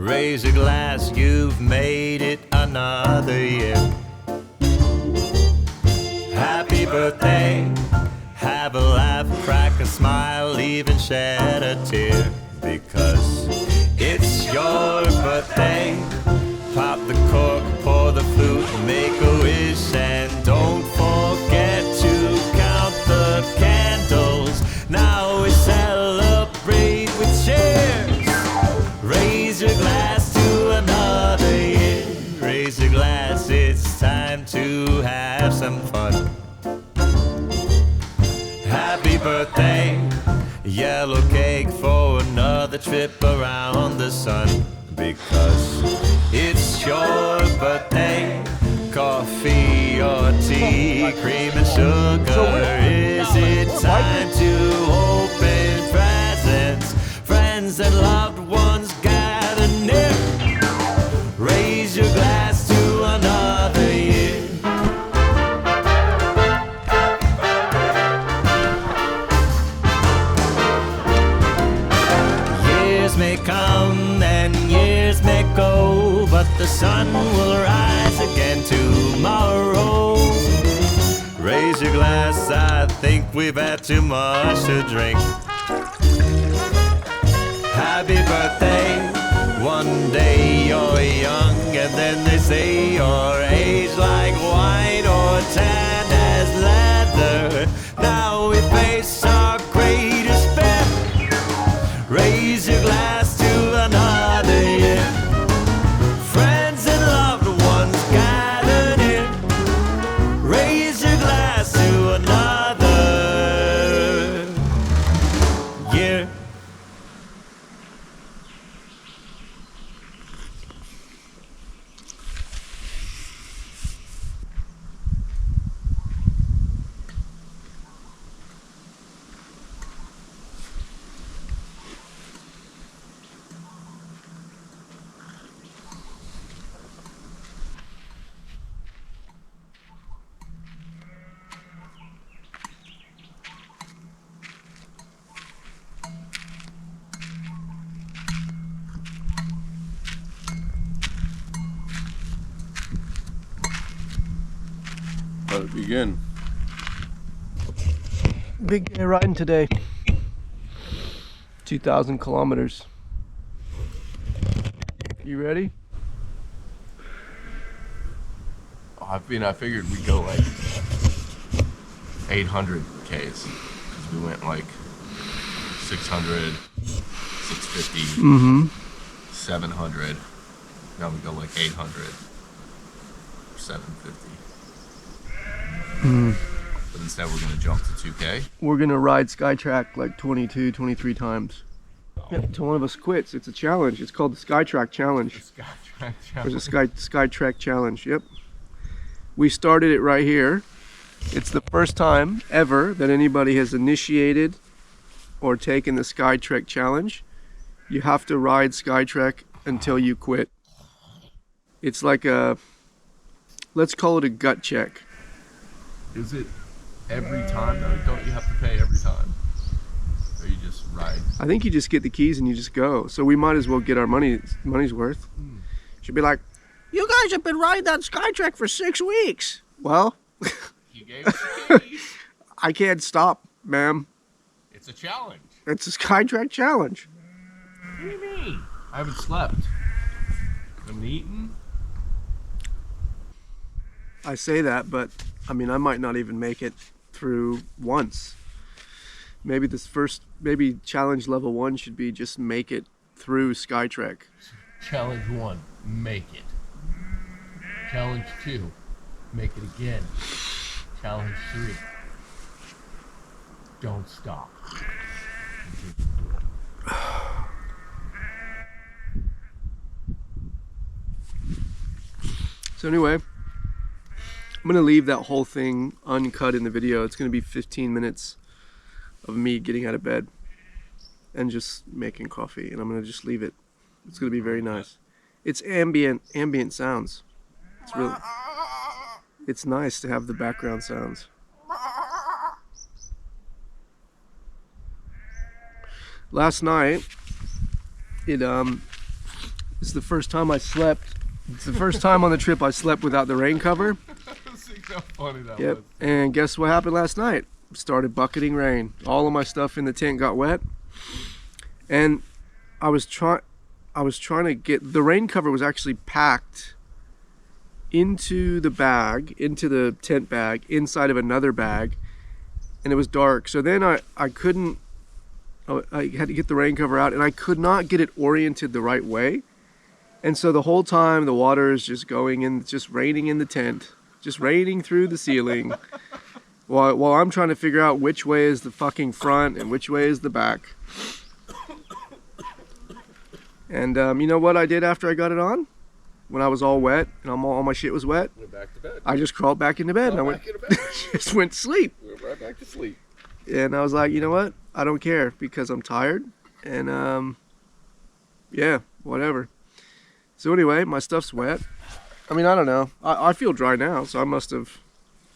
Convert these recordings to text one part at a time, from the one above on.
Raise a glass, you've made it another year. Happy birthday, have a laugh, crack a smile, even shed a tear. Because it's your birthday. Pop the cork, pour the flute, make a wish, and don't forget to count the candles. Now we celebrate with cheers. Raise your glass to another year. Raise your glass, it's time to have some fun. Happy birthday, yellow cake for another trip around the sun. Because it's your birthday. Coffee or tea, cream and sugar. Is it time to open presents? Friends and loved ones gather near. Raise your glass to another year. Years may come and years may go, but the sun will rise again tomorrow. Raise your glass, I think we've had too much to drink. Happy birthday, one day you're young, and then they say you're aged like wine or tan as leather. Now we face our greatest fear. Raise your glass to another year. Friends and loved ones gathered here. Raise your glass to another year. Let it begin. Big day riding today. 2,000 kilometers. You ready? I figured we'd go like 800 Ks because we went like 600, 650, 700. Now we go like 800, 750. But instead we're gonna jump to 2K. We're gonna ride Skytrek like 22, 23 times. Yeah, until one of us quits. It's a challenge. It's called the Skytrek challenge. Skytrek There's a Skytrek challenge. Yep. We started it right here. It's the first time ever that anybody has initiated or taken the Skytrek challenge. You have to ride Skytrek until you quit. It's like a, let's call it a gut check. Is it every time though? Don't you have to pay every time? Or you just ride? I think you just get the keys and you just go. So we might as well get our money's worth. Should be like, you guys have been riding that Skytrek for 6 weeks. Well, He gave us the keys. I can't stop, ma'am. It's a challenge. It's a Skytrek challenge. What do you mean? I haven't slept. I haven't eaten. I say that, but I mean, I might not even make it through once. Maybe maybe challenge level 1 should be just make it through Skytrek. Challenge 1, make it. Challenge 2, make it again. Challenge 3, don't stop. So anyway, I'm gonna leave that whole thing uncut in the video. It's gonna be 15 minutes of me getting out of bed and just making coffee, and I'm gonna just leave it. It's gonna be very nice. It's ambient sounds. It's nice to have the background sounds. Last night, It's the first time I slept. It's the first time on the trip I slept without the rain cover. See how funny that Yep. was. And guess what happened last night? Started bucketing rain. All of my stuff in the tent got wet. And I was trying to get the rain cover was actually packed into the bag, into the tent bag, inside of another bag, and it was dark. So then I couldn't. I had to get the rain cover out, and I could not get it oriented the right way. And so the whole time the water is just going in, just raining in the tent, just raining through the ceiling, while I'm trying to figure out which way is the fucking front and which way is the back. And you know what I did after I got it on? When I was all wet and all my shit was wet, Went back to bed. I just crawled back into bed and I went, just went to sleep. Went right back to sleep. And I was like, you know what? I don't care because I'm tired. And yeah, whatever. So anyway, my stuff's wet. I mean, I don't know. I feel dry now, so I must have.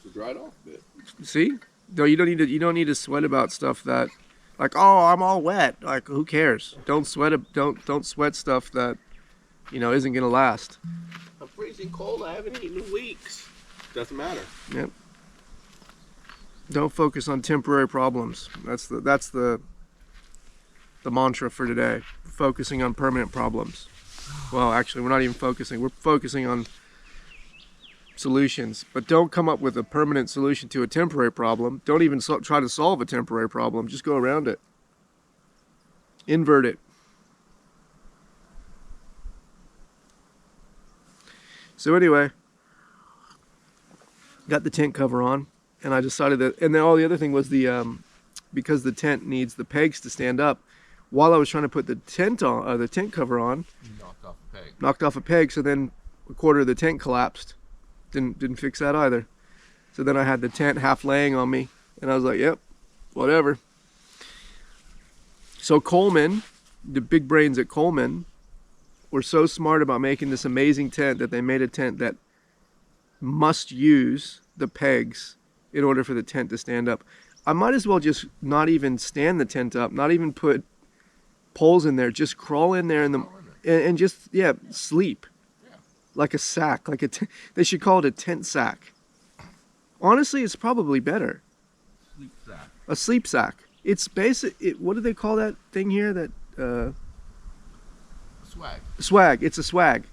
So dried off a bit. See? No, you don't need to sweat about stuff that, like, oh, I'm all wet. Like, who cares? Don't sweat stuff that, isn't gonna last. I'm freezing cold. I haven't eaten in weeks. Doesn't matter. Yep. Don't focus on temporary problems. That's the mantra for today. Focusing on permanent problems. Well, actually, we're not even focusing. We're focusing on solutions. But don't come up with a permanent solution to a temporary problem. Don't even try to solve a temporary problem. Just go around it. Invert it. So anyway, got the tent cover on, and I decided that, and then all the other thing was because the tent needs the pegs to stand up. While I was trying to put the tent cover on, You knocked off a peg. knocked off a peg, so then a quarter of the tent collapsed. Didn't fix that either. So then I had the tent half laying on me, and I was like, yep, whatever. So Coleman, the big brains at Coleman, were so smart about making this amazing tent that they made a tent that must use the pegs in order for the tent to stand up. I might as well just not even stand the tent up, not even put poles in there, just crawl in there and just sleep. Yeah. Like a sack, they should call it a tent sack. Honestly, it's probably better. Sleep sack. A sleep sack. It's basic. What do they call that thing here? That Swag. swag. It's a swag.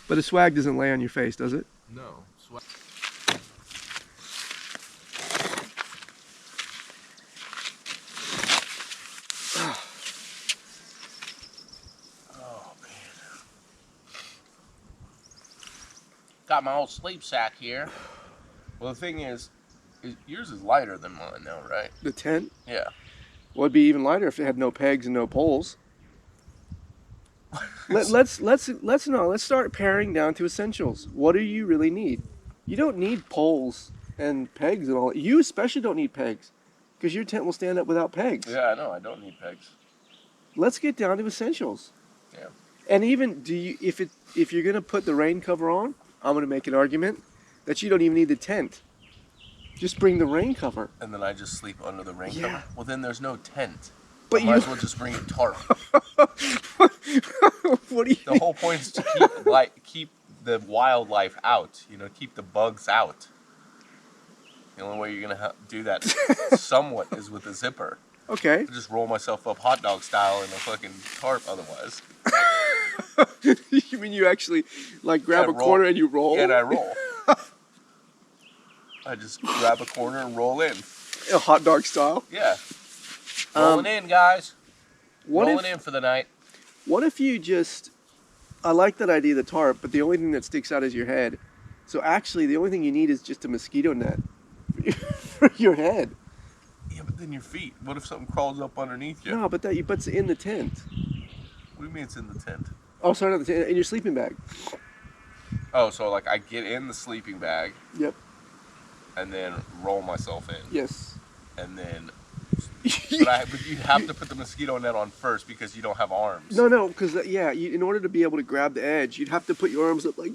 But a swag doesn't lay on your face, does it? No. Swag. Oh man. Got my old sleep sack here. Well, the thing is yours is lighter than mine now, right? The tent? Yeah. Well, it'd be even lighter if it had no pegs and no poles. Let's start paring down to essentials. What do you really need? You don't need poles and pegs and all. You especially don't need pegs, because your tent will stand up without pegs. Yeah, I know. I don't need pegs. Let's get down to essentials. Yeah. And even if you're gonna put the rain cover on, I'm gonna make an argument that you don't even need the tent. Just bring the rain cover. And then I just sleep under the rain Yeah. cover. Well, then there's no tent. But I might as well just bring a tarp. What do you? The whole point is to keep the wildlife out. Keep the bugs out. The only way you're gonna do that somewhat is with a zipper. Okay. I just roll myself up hot dog style in a fucking tarp. Otherwise, You mean you actually grab a roll. corner and you roll? Yeah, and I roll. I just grab a corner and roll in. A hot dog style. Yeah. Rolling in, guys. Rolling in for the night. What if you just? I like that idea of the tarp, but the only thing that sticks out is your head. So actually, the only thing you need is just a mosquito net for your head. Yeah, but then your feet. What if something crawls up underneath you? No, but it's in the tent. What do you mean it's in the tent? Oh, sorry, not the tent. In your sleeping bag. Oh, so I get in the sleeping bag. Yep. And then roll myself in. Yes. And then, but you'd have to put the mosquito net on first because you don't have arms. No, because in order to be able to grab the edge, you'd have to put your arms up like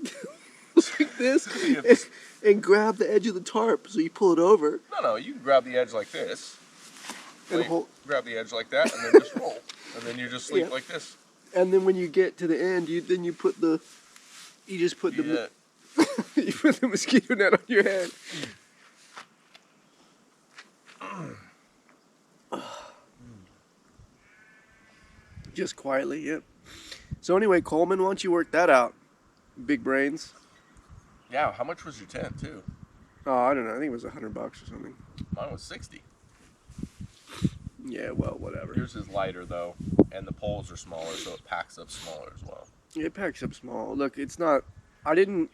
this and grab the edge of the tarp. So you pull it over. No, you can grab the edge like this. And hold. Grab the edge like that, and then just roll. And then you just sleep like this. And then when you get to the end, you put the you put the mosquito net on your head. Just quietly, yep. So anyway, Coleman, why don't you work that out? Big brains. Yeah, how much was your tent too? Oh, I don't know. I think it was $100 or something. Mine was 60. Yeah, well, whatever. Yours is lighter though, and the poles are smaller, so it packs up smaller as well. It packs up small. Look, it's not. I didn't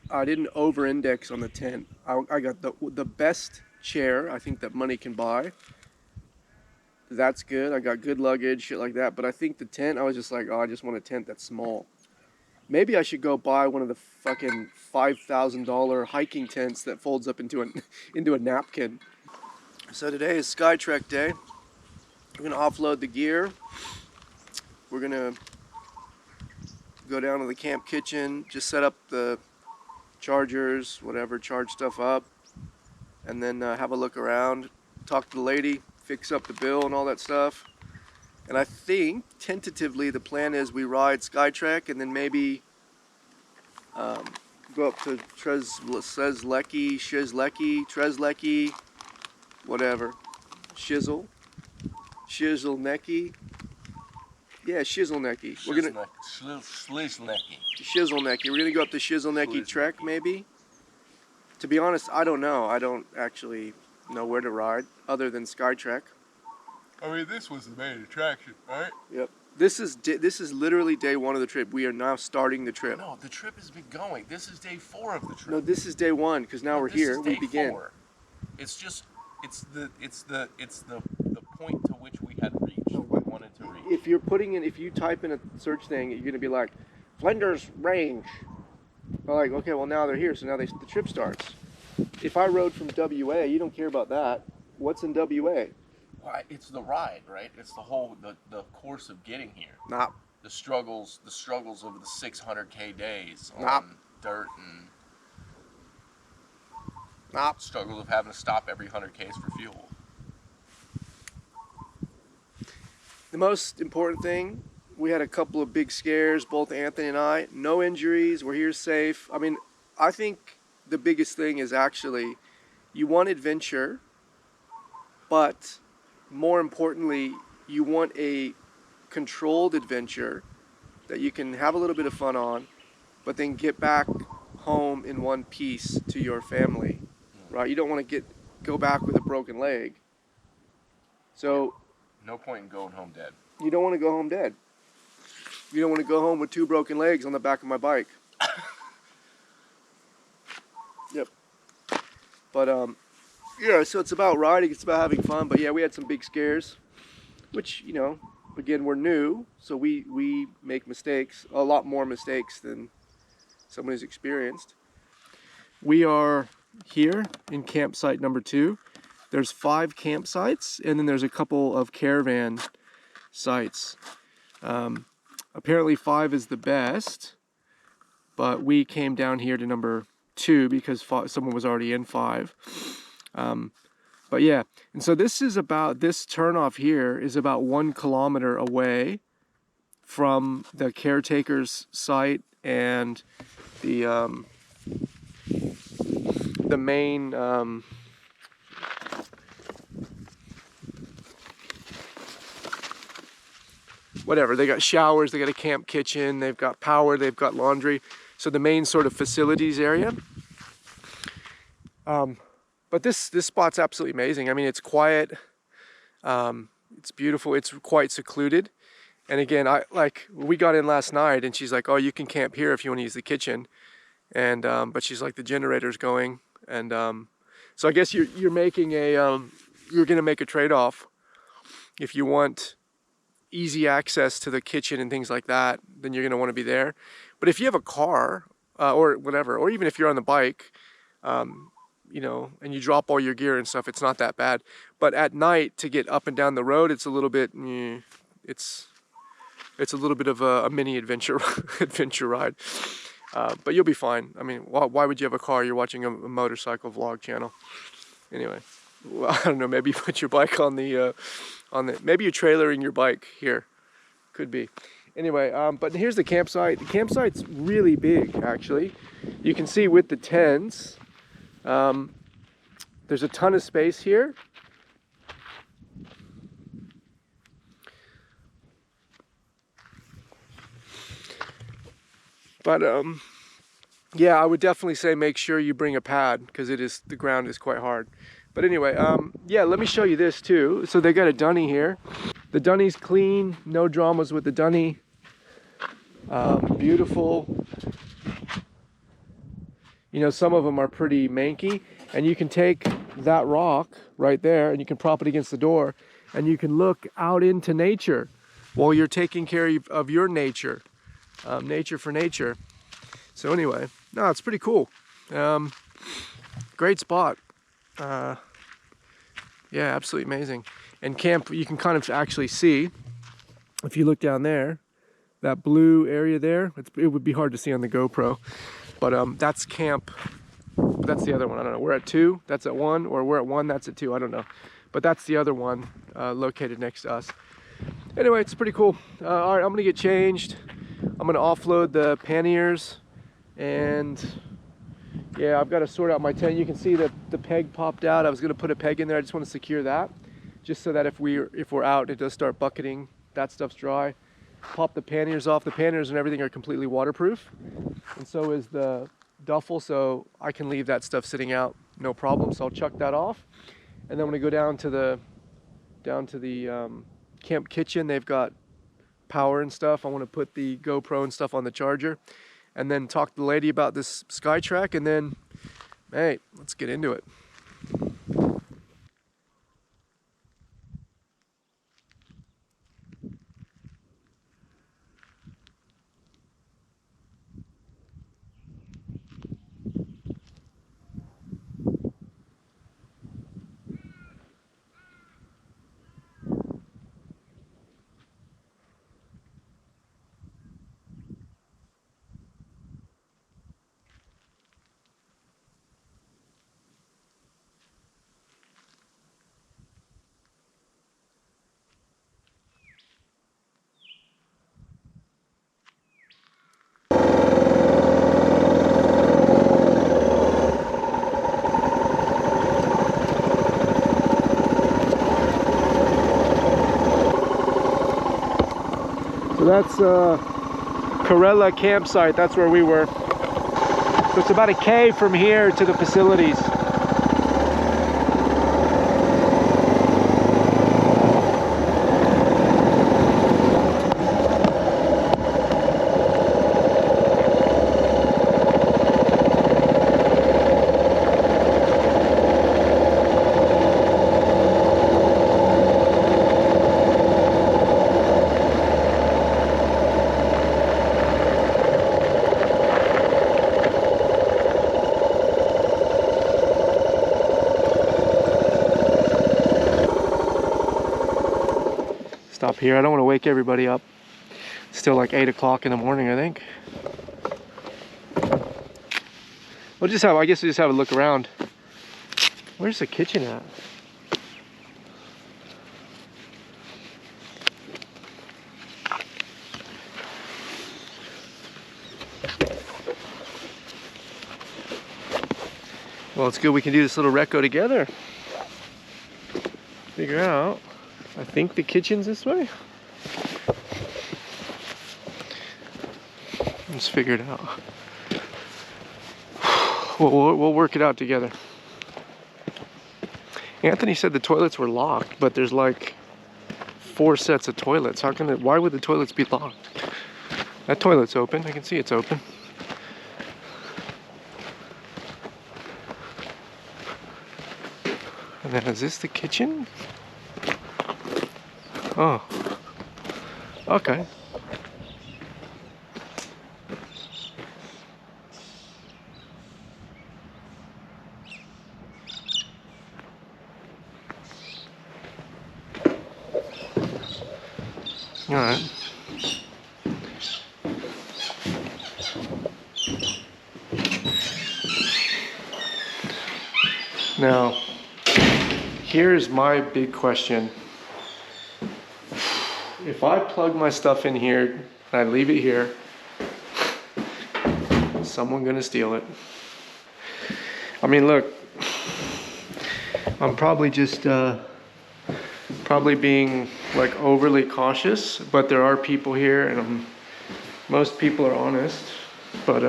over-index on the tent. I got the best chair I think that money can buy. That's good. I got good luggage, shit like that. But I think the tent, I was just like, oh, I just want a tent that's small. Maybe I should go buy one of the fucking $5,000 hiking tents that folds up into a napkin. So today is Skytrek day. We're gonna offload the gear. We're gonna go down to the camp kitchen, just set up the chargers, whatever, charge stuff up, and then have a look around, talk to the lady, fix up the bill and all that stuff. And I think tentatively the plan is we ride Skytrek and then maybe go up to Treslecki, whatever, Shizzlenecki. Yeah, Shizzlenecki. We're gonna Shizzlenecki. We're gonna go up to Shizzlenecki Trek maybe. To be honest, I don't know. I don't actually know where to ride other than Skytrek. I mean, this was the main attraction, right? Yep. This is literally day one of the trip. We are now starting the trip. No, the trip has been going. This is day 4 of the trip. No, this is day one because now we're here. We begin. 4. It's just it's the point to which we had reached. We wanted to reach. If you type in a search thing, you're gonna be like, Flinders Range. I'm like, okay, well now they're here, so now the trip starts. If I rode from WA, you don't care about that. What's in WA? Why? It's the ride, right? It's the whole the course of getting here. Nah. The struggles of the 600K days Nah. on dirt and Nah. struggle of having to stop every 100Ks for fuel. The most important thing, we had a couple of big scares, both Anthony and I. No injuries. We're here safe. I mean, I think the biggest thing is actually you want adventure, but more importantly, you want a controlled adventure that you can have a little bit of fun on, but then get back home in one piece to your family, right? You don't want to go back with a broken leg. So No point in going home dead. you don't want to go home dead. You don't want to go home with 2 broken legs on the back of my bike. Yep. But yeah, so it's about riding, it's about having fun. But yeah, we had some big scares, which, you know, again, we're new, so we make mistakes, a lot more mistakes than someone who's experienced. We are here in campsite number 2. There's 5 campsites, and then there's a couple of caravan sites. Apparently 5 is the best, but we came down here to number 2 because someone was already in 5. But yeah, and so this turnoff here is about 1 kilometer away from the caretaker's site and the main whatever. They got showers, they got a camp kitchen, they've got power, they've got laundry. So the main sort of facilities area. But this spot's absolutely amazing. I mean, it's quiet, it's beautiful, it's quite secluded. And again, we got in last night and she's like, oh, you can camp here if you want to use the kitchen. And, but she's like, the generator's going. And, so I guess you're making you're going to make a trade-off. If you want easy access to the kitchen and things like that, then you're going to want to be there. But if you have a car, or whatever, or even if you're on the bike, you know, and you drop all your gear and stuff, it's not that bad. But at night, to get up and down the road, it's a little bit, it's a little bit of a mini adventure ride. But you'll be fine. I mean, why would you have a car? You're watching a motorcycle vlog channel. Anyway, well, I don't know, maybe you put your bike on the, maybe you're trailering your bike here. Could be. Anyway, but here's the campsite. The campsite's really big, actually. You can see with the tents, there's a ton of space here. But yeah, I would definitely say make sure you bring a pad because the ground is quite hard. But anyway, yeah, let me show you this too. So they got a dunny here. The dunny's clean, no dramas with the dunny. Beautiful. You know, some of them are pretty manky, and you can take that rock right there and you can prop it against the door and you can look out into nature while you're taking care of your nature. Nature for nature. So anyway, no, it's pretty cool. Great spot. Yeah, absolutely amazing. And camp, you can kind of actually see, if you look down there, that blue area there, it would be hard to see on the GoPro, but that's camp. That's the other one. I don't know. We're at 2, that's at 1, or we're at 1, that's at 2. I don't know. But that's the other one located next to us. Anyway, it's pretty cool. All right, I'm gonna get changed. I'm gonna offload the panniers, and yeah, I've got to sort out my tent. You can see that the peg popped out. I was gonna put a peg in there. I just want to secure that, just so that if we're out, it does start bucketing. That stuff's dry. Pop the panniers off. The panniers and everything are completely waterproof, and so is the duffel, so I can leave that stuff sitting out, no problem. So I'll chuck that off, and then I'm gonna go down to the camp kitchen. They've got power and stuff. I want to put the GoPro and stuff on the charger, and then talk to the lady about this Skytrek, and then, hey, let's get into it. That's Corella campsite. That's where we were. So it's about a K from here to the facilities. Stop here. I don't want to wake everybody up. It's still like 8 o'clock in the morning, I think. We'll just have, I guess we'll just have a look around. Where's the kitchen at? Well, it's good we can do this little reco together. Figure out. I think the kitchen's this way. Let's figure it out. We'll work it out together. Anthony said the toilets were locked, but there's like 4 sets of toilets. Why would the toilets be locked? That toilet's open. I can see it's open. And then is this the kitchen? Oh, okay. All right. Now, here's my big question. If I plug my stuff in here and I leave it here, someone's gonna steal it. I mean, look, I'm probably just probably being like overly cautious, but there are people here, and most people are honest, but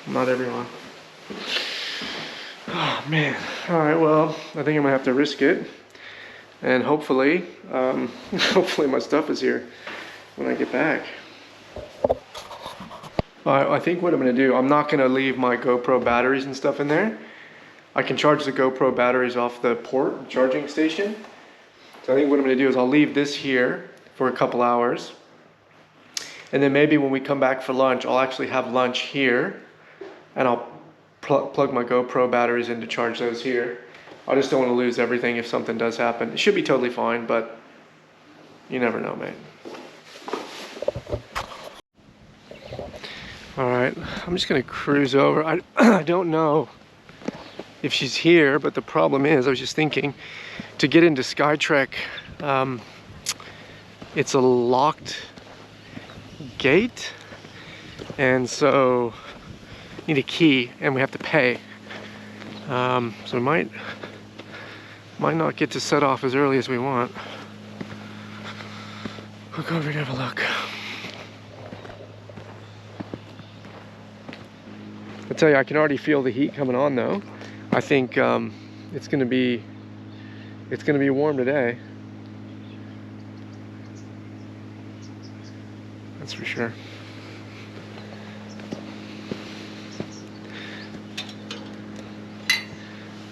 not everyone. Oh man. All right, well, I think I'm gonna have to risk it, and hopefully hopefully my stuff is here when I get back. I think what I'm gonna do, I'm not gonna leave my GoPro batteries and stuff in there. I can charge the GoPro batteries off the port charging station. So I think what I'm gonna do is I'll leave this here for a couple hours. And then maybe when we come back for lunch, I'll actually have lunch here, and I'll plug my GoPro batteries in to charge those here. I just don't want to lose everything if something does happen. It should be totally fine, but you never know, mate. All right, I'm just gonna cruise over. I don't know if she's here, but the problem is, I was just thinking, to get into Skytrek, it's a locked gate, and so need a key, and we have to pay. So we might not get to set off as early as we want. We'll go over and have a look. I tell you, I can already feel the heat coming on though. I think it's gonna be warm today. That's for sure.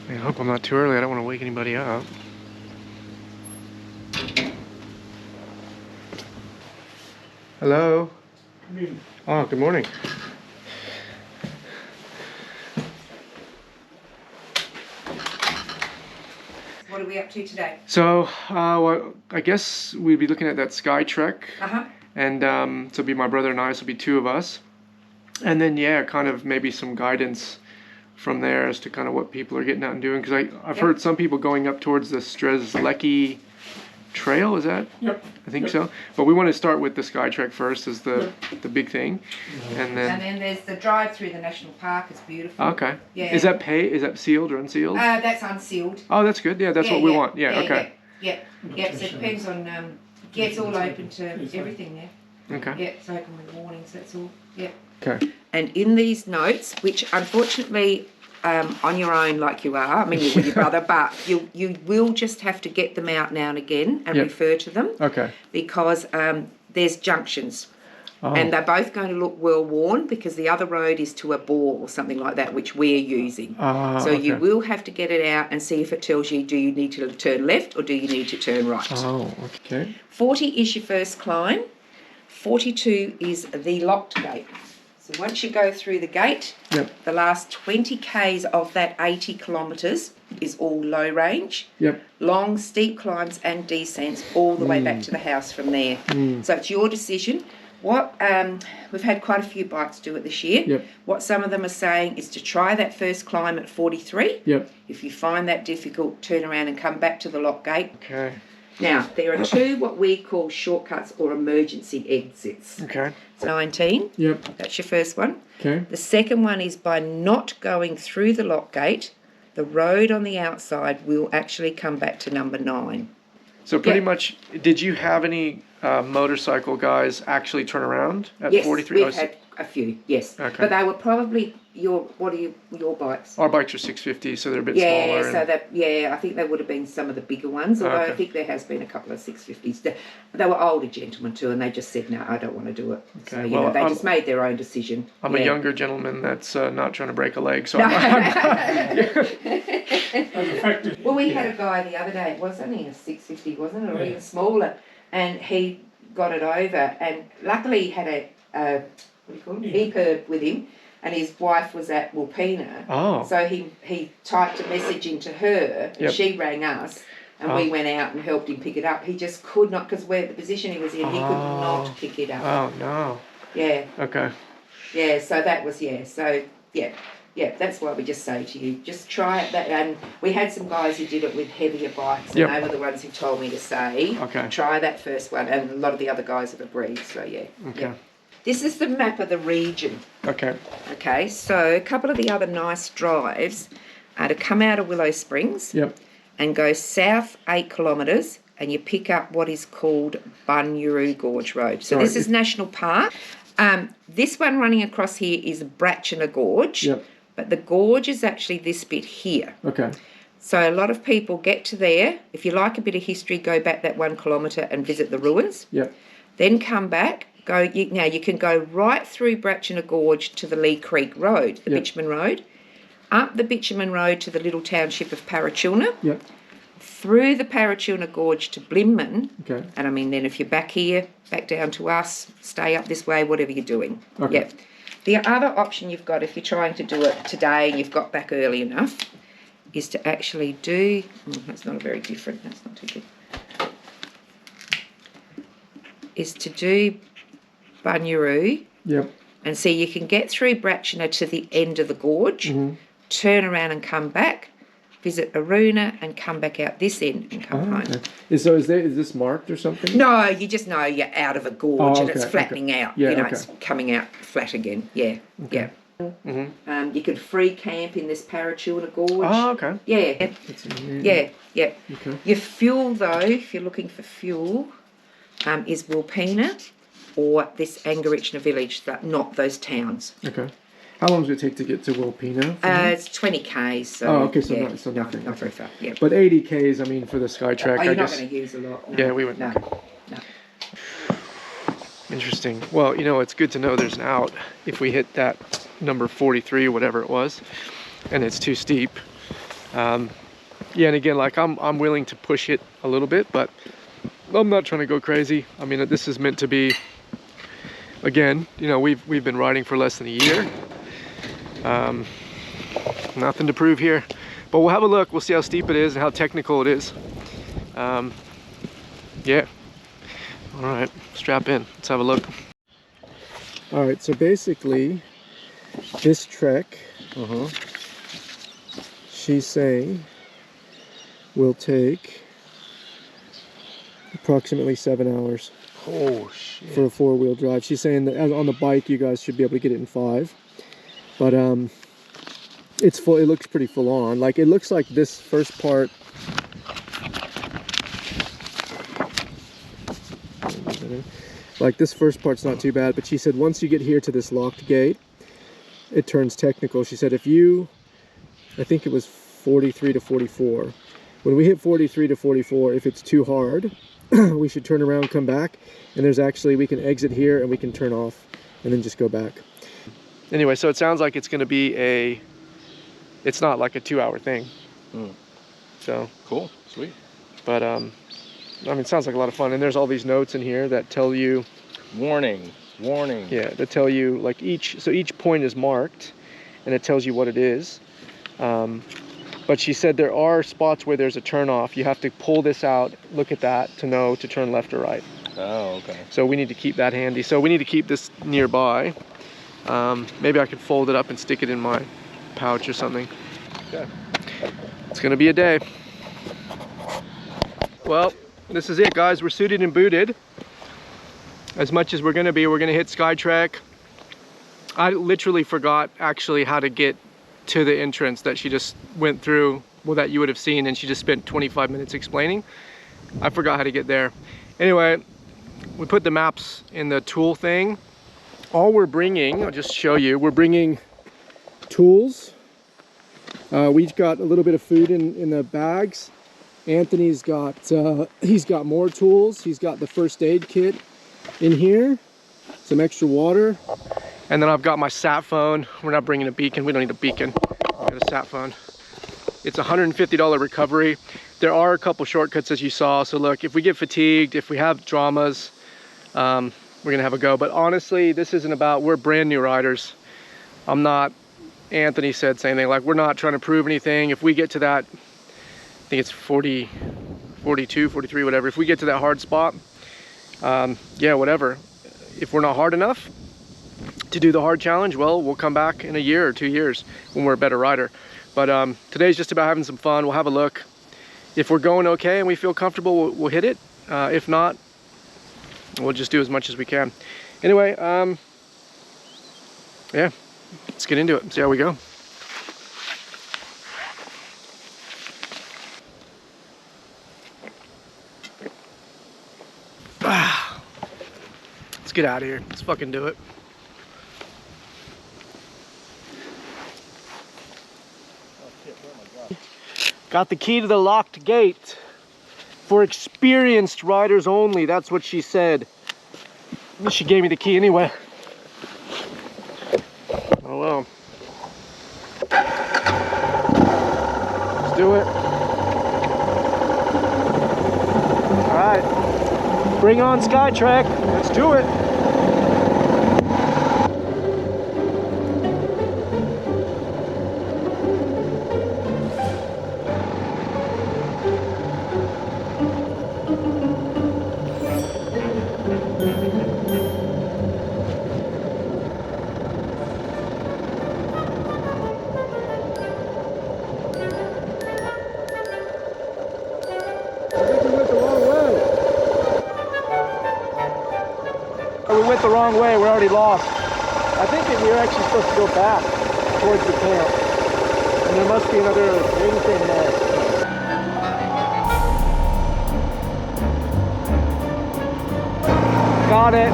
I hope I'm not too early. I don't want to wake anybody up. Hello. Oh, good morning. What are we up to today? So, well, I guess we'd be looking at that Skytrek. And so it'll be my brother and I, so it'll be two of us. And then, yeah, kind of maybe some guidance from there as to kind of what people are getting out and doing. Because I've heard some people going up towards the Strzelecki Trail, is that? Yep. I think so. But we want to start with the Skytrek first as the big thing. And then there's the drive through the national park. It's beautiful. okay. Yeah. Is that sealed or unsealed? That's unsealed. Oh, that's good. Yeah, that's what we want. Yeah, okay. Yeah. So it depends on, it's all open to everything there. Okay. Yeah, it's open with warnings, that's all. Yeah. Okay. And in these notes, which unfortunately, on your own like you are, I mean you're with your brother, but you will just have to get them out now and again and refer to them. Okay. Because there's junctions. Oh. And they're both going to look well worn because the other road is to a bore or something like that, which we're using. So you will have to get it out and see if it tells you, do you need to turn left or do you need to turn right? Oh, okay. 40 is your first climb. 42 is the locked gate. So once you go through the gate, the last 20 k's of that 80 kilometres is all low range. Long, steep climbs and descents all the way back to the house from there. So it's your decision. What we've had quite a few bikes do it this year. What some of them are saying is to try that first climb at 43. If you find that difficult, turn around and come back to the lock gate. Okay. Now, there are two what we call shortcuts or emergency exits. Okay. 19. That's your first one. Okay. The second one is by not going through the lock gate, the road on the outside will actually come back to number 9. So pretty much, did you have any motorcycle guys actually turn around at yes, 43? We've had a few, yes. Okay. But they were probably your bikes? Our bikes are 650, so they're a bit yeah, smaller. So that I think they would have been some of the bigger ones. Although I think there has been a couple of 650s. They were older gentlemen too, and they just said, "No, I don't want to do it." Okay. So you know, they just made their own decision. I'm a younger gentleman that's not trying to break a leg, so. Well, we had a guy the other day. It was only a 650, wasn't it, or even smaller, and he got it over, and luckily he had a what do you call it? EPIRB with him. And his wife was at Wilpena. Oh. So he typed a message into her, and she rang us, and we went out and helped him pick it up. He just could not, because where the position he was in, he could not pick it up. Oh, no. Yeah. Okay. Yeah, so that was, so, yeah. Yeah, that's why we just say to you, just try it. And we had some guys who did it with heavier bikes, and Yep. they were the ones who told me to say, Okay. try that first one. And a lot of the other guys have agreed. So yeah. Okay. Yeah. This is the map of the region. Okay. Okay, so a couple of the other nice drives are to come out of Willow Springs Yep. and go south 8 kilometres, and you pick up what is called Bunyuru Gorge Road. So Right. this is National Park. This one running across here is Bratchina Gorge, Yep. but the gorge is actually this bit here. Okay. So a lot of people get to there. If you like a bit of history, go back that 1 kilometre and visit the ruins. Yep. Then come back. Now you can go right through Bratchina Gorge to the Lee Creek Road, the Yep. Bitumen Road, up the Bitumen Road to the little township of Parachilna, Yep. through the Parachilna Gorge to Blimman, Okay. and I mean then if you're back here, back down to us, stay up this way, whatever you're doing. Okay. Yep. The other option you've got if you're trying to do it today and you've got back early enough is to actually do, that's not a very different, that's not too good, is to do Bunyuru, Yep. and see you can get through Bratchina to the end of the gorge, turn around and come back, visit Aruna and come back out this end and come home. Okay. Is this marked or something? No, you just know you're out of a gorge and it's okay, flattening out. Yeah, you know, okay. it's coming out flat again. Yeah, yeah. You can free camp in this Parachilna Gorge. Oh, okay. Yeah, It's in here. yeah, yeah. Okay. Your fuel though, if you're looking for fuel, is Wilpena or this Angarichna village, not those towns. Okay. How long does it take to get to Wilpena? It's 20 k's. So, Oh, okay, so yeah, nothing. Not very far. Yeah. But 80 Ks, I mean, for the Skytrek, Oh, I you're not guess. going to use a lot. No. Yeah, we would. No. Interesting. Well, you know, it's good to know there's an out if we hit that number 43 or whatever it was, and it's too steep. Yeah, and again, like I'm willing to push it a little bit, but I'm not trying to go crazy. I mean, this is meant to be. Again, you know, we've been riding for less than a year. Nothing to prove here, but we'll have a look. We'll see how steep it is and how technical it is. Yeah. All right, strap in. Let's have a look. All right, so basically, this trek, she's saying, will take approximately 7 hours. Oh shit. For a 4-wheel drive. She's saying that on the bike you guys should be able to get it in 5, but it's full. It looks pretty full on. Like it looks like this first part. Like this first part's not too bad, but she said once you get here to this locked gate, it turns technical. She said if you, I think it was 43 to 44. When we hit 43 to 44, if it's too hard, we should turn around, come back, and there's actually, we can exit here and we can turn off and then just go back. Anyway, so it sounds like it's going to be it's not like a 2-hour thing. So Cool. Sweet. but I mean, it sounds like a lot of fun, and there's all these notes in here that tell you, Warning. Warning. yeah, that tell you like each point is marked and it tells you what it is. But she said there are spots where there's a turn off. You have to pull this out, look at that to know to turn left or right. Oh, okay. So we need to keep that handy. So we need to keep this nearby. Maybe I could fold it up and stick it in my pouch or something. Okay. It's gonna be a day. Well, this is it, guys. We're suited and booted. As much as we're gonna hit Skytrek. I literally forgot actually how to get to the entrance that she just went through, well, that you would have seen, and she just spent 25 minutes explaining. I forgot how to get there. Anyway, we put the maps in the tool thing. All we're bringing, I'll just show you, we're bringing tools. We've got a little bit of food in the bags. Anthony's got, he's got more tools. He's got the first aid kit in here, some extra water. And then I've got my sat phone. We're not bringing a beacon. We don't need a beacon. We got a sat phone. It's a $150 recovery. There are a couple shortcuts as you saw. So look, if we get fatigued, if we have dramas, we're gonna have a go. But honestly, this isn't about, we're brand new riders. I'm not, Anthony said same thing, like we're not trying to prove anything. If we get to that, I think it's 40, 42, 43, whatever. If we get to that hard spot, yeah, whatever. If we're not hard enough, to do the hard challenge, well, we'll come back in a year or 2 years when we're a better rider. But today's just about having some fun. We'll have a look. If we're going okay and we feel comfortable, we'll hit it. If not, we'll just do as much as we can. Anyway, yeah, let's get into it and see how we go. Let's get out of here. Let's fucking do it. Got the key to the locked gate. For experienced riders only. That's what she said. She gave me the key anyway. Oh well. Let's do it. Alright. Bring on Skytrek. Let's do it. We went the wrong way, we're already lost. I think that we're actually supposed to go back towards the camp. And there must be another ring thing there. Got it.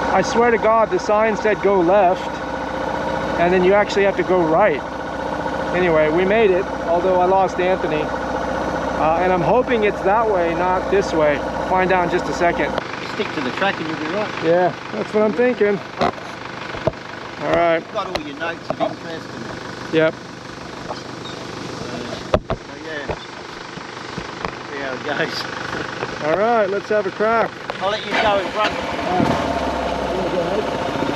I swear to God, the sign said go left, and then you actually have to go right. Anyway, we made it, although I lost Anthony. And I'm hoping it's that way, not this way. Find out in just a second. Stick to the track and you'll be right. Yeah, that's what I'm thinking. All right. You've got all your notes of interest and Yep. so yeah, see how it goes. All right, let's have a crack. I'll let you go in front. You wanna go ahead?